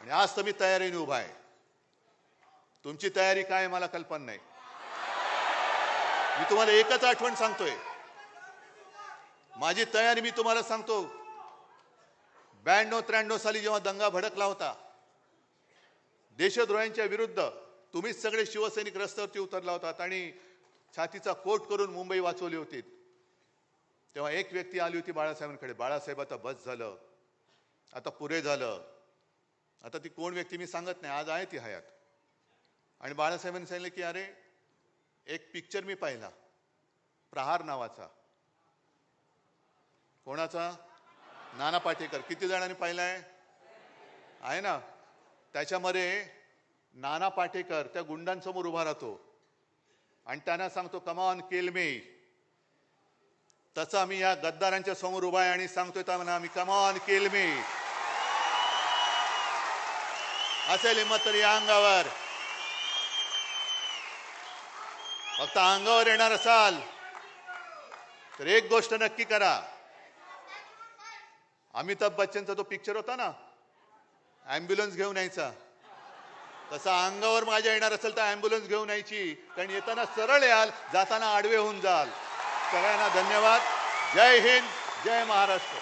आणि आज तर मी तयारीने उभा आहे. तुमची तयारी काय मला कल्पना नाही. मी तुम्हाला एकच आठवण सांगतोय. माझी तयारी मी तुम्हाला सांगतो. 92-93 साली जेव्हा दंगा भडकला होता देशद्रोह्यांच्या विरुद्ध, तुम्हीच सगळे शिवसैनिक रस्त्यावरती उतरला होतात आणि छातीचा कोट करून मुंबई वाचवली होती. तेव्हा एक व्यक्ती आली होती बाळासाहेबांकडे. बाळासाहेब आता बस झालं, आता पुरे झालं. आता ती कोण व्यक्ती मी सांगत नाही, आज आहे ती हयात. आणि बाळासाहेबांनी सांगितलं की अरे एक पिक्चर मी पाहिला प्रहार नावाचा. कोणाचा? नाना पाटेकर. किती जणांनी पाहिलाय? आहे ना. त्याच्यामध्ये नाना पाटेकर त्या गुंडांसमोर उभा राहतो आणि त्यांना सांगतो कम ऑन किल मी. तसं आम्ही या गद्दारांच्या समोर उभा आहे आणि सांगतोय त्यांना आम्ही कम ऑन किल मी. असेल हिंमत तरी या अंगावर. फक्त अंगावर येणार असाल तर एक गोष्ट नक्की करा. अमिताभ बच्चनचा तो पिक्चर होता ना, ॲम्ब्युलन्स घेऊन यायचा, तसा अंगावर माझ्या येणार असेल तर ॲम्ब्युलन्स घेऊन यायची. कारण येताना सरळ याल, जाताना आडवे होऊन जाल. सगळ्यांना धन्यवाद. जय हिंद, जय महाराष्ट्र.